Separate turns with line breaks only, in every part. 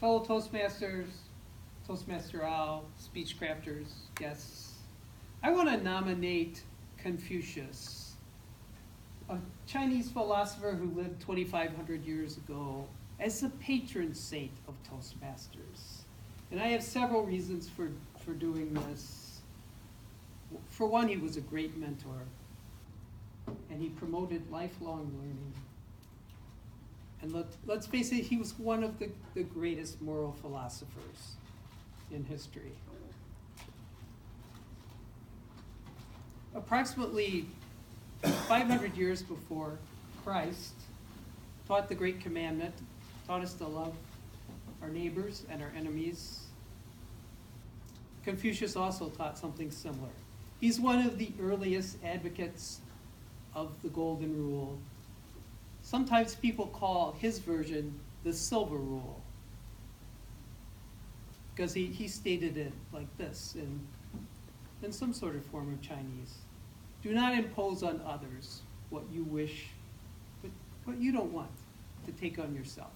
Fellow Toastmasters, Toastmaster Al, speech crafters, guests, I want to nominate Confucius, a Chinese philosopher who lived 2,500 years ago, as the patron saint of Toastmasters. And I have several reasons for doing this. For one, he was a great mentor, and he promoted lifelong learning. And let's face it, he was one of the greatest moral philosophers in history. Approximately 500 years before Christ taught the Great Commandment, taught us to love our neighbors and our enemies, Confucius also taught something similar. He's one of the earliest advocates of the Golden Rule. Sometimes people call his version the Silver Rule, because he stated it like this in some sort of form of Chinese. Do not impose on others what you wish, but what you don't want to take on yourself.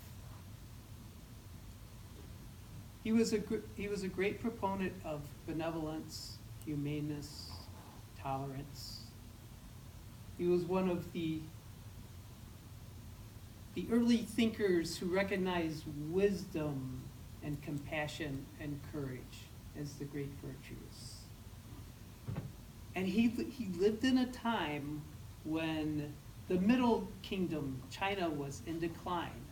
He was a great proponent of benevolence, humaneness, tolerance. He was one of the early thinkers who recognized wisdom and compassion and courage as the great virtues. And he lived in a time when the Middle Kingdom, China, was in decline.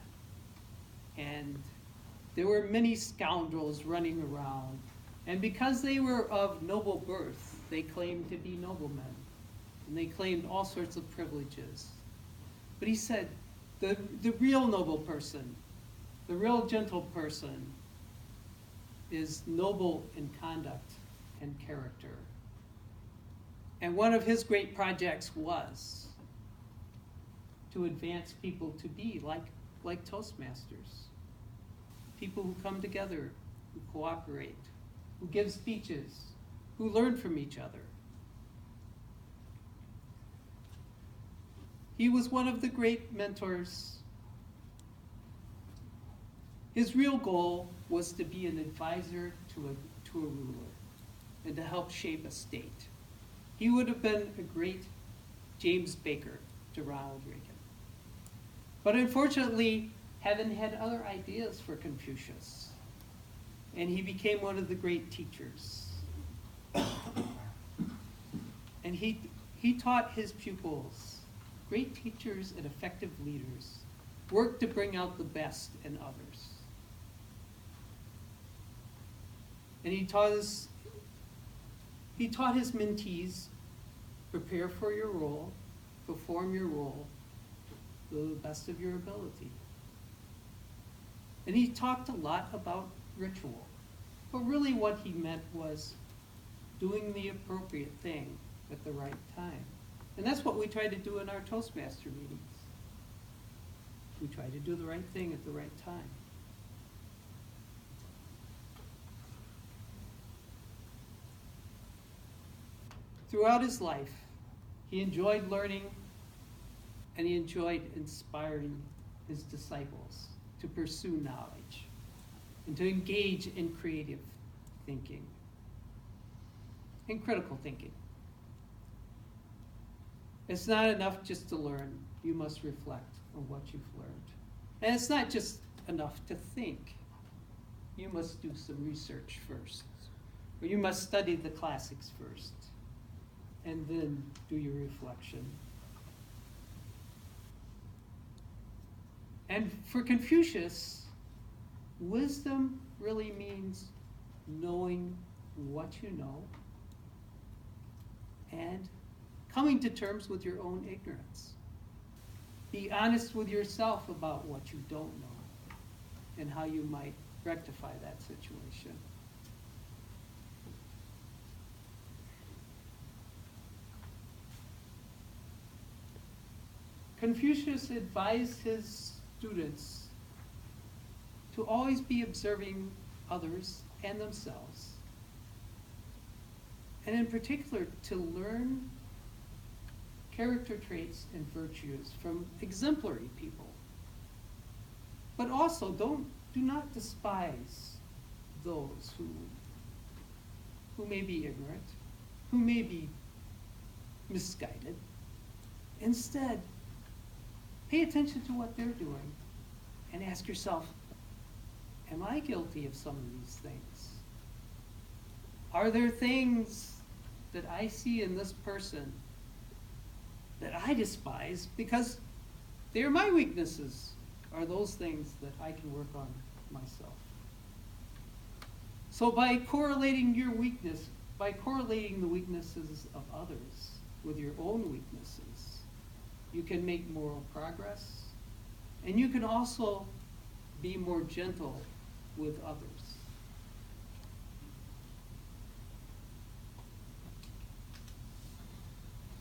And there were many scoundrels running around. And because they were of noble birth, they claimed to be noblemen. And they claimed all sorts of privileges. But he said, the real noble person, the real gentle person, is noble in conduct and character. And one of his great projects was to advance people to be like Toastmasters. People who come together, who cooperate, who give speeches, who learn from each other. He was one of the great mentors. His real goal was to be an advisor to a ruler and to help shape a state. He would have been a great James Baker to Ronald Reagan. But unfortunately, heaven had other ideas for Confucius, and he became one of the great teachers. And he taught his pupils, great teachers and effective leaders work to bring out the best in others. And he taught his mentees, prepare for your role, perform your role to the best of your ability. And he talked a lot about ritual, but really what he meant was doing the appropriate thing at the right time. And that's what we try to do in our Toastmaster meetings. We try to do the right thing at the right time. Throughout his life, he enjoyed learning and he enjoyed inspiring his disciples to pursue knowledge and to engage in creative thinking and critical thinking. It's not enough just to learn. You must reflect on what you've learned. And it's not just enough to think. You must do some research first. Or you must study the classics first, and then do your reflection. And for Confucius, wisdom really means knowing what you know and coming to terms with your own ignorance. Be honest with yourself about what you don't know and how you might rectify that situation. Confucius advised his students to always be observing others and themselves, and in particular to learn character traits and virtues from exemplary people. But also, do not despise those who may be ignorant, who may be misguided. Instead, pay attention to what they're doing and ask yourself, am I guilty of some of these things? Are there things that I see in this person that I despise because they're my weaknesses? Are those things that I can work on myself? So by correlating your weakness, by correlating the weaknesses of others with your own weaknesses, you can make moral progress, and you can also be more gentle with others.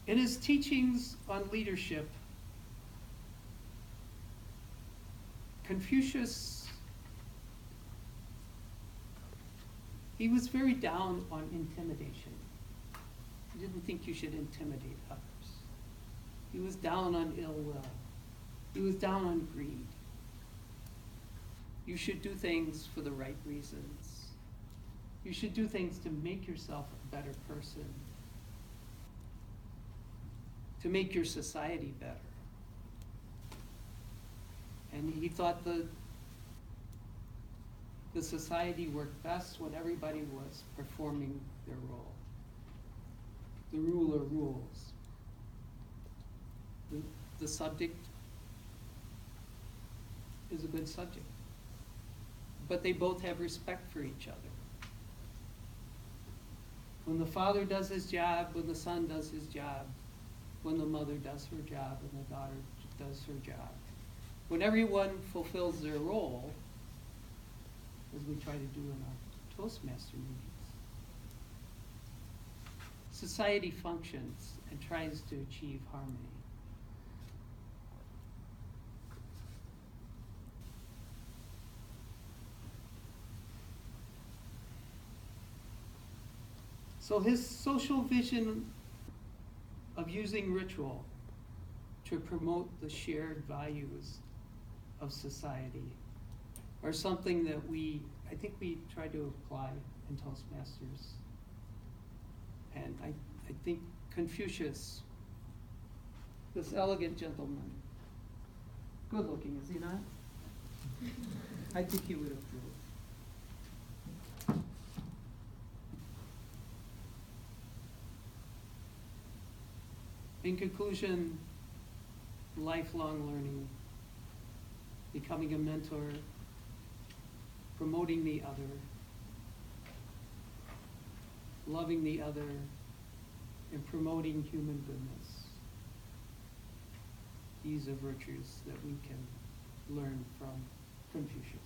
In his teachings on leadership, Confucius, he was very down on intimidation. He didn't think you should intimidate others. He was down on ill will. He was down on greed. You should do things for the right reasons. You should do things to make yourself a better person, to make your society better. And he thought the society worked best when everybody was performing their role. The ruler rules. The subject is a good subject. But they both have respect for each other. When the father does his job, when the son does his job, when the mother does her job, and the daughter does her job. When everyone fulfills their role, as we try to do in our Toastmaster meetings, society functions and tries to achieve harmony. So his social vision of using ritual to promote the shared values of society are something that I think we try to apply in Toastmasters. And I think Confucius, this elegant gentleman, good looking, is he not? I think he would approve. In conclusion, lifelong learning, becoming a mentor, promoting the other, loving the other, and promoting human goodness. These are virtues that we can learn from Confucius.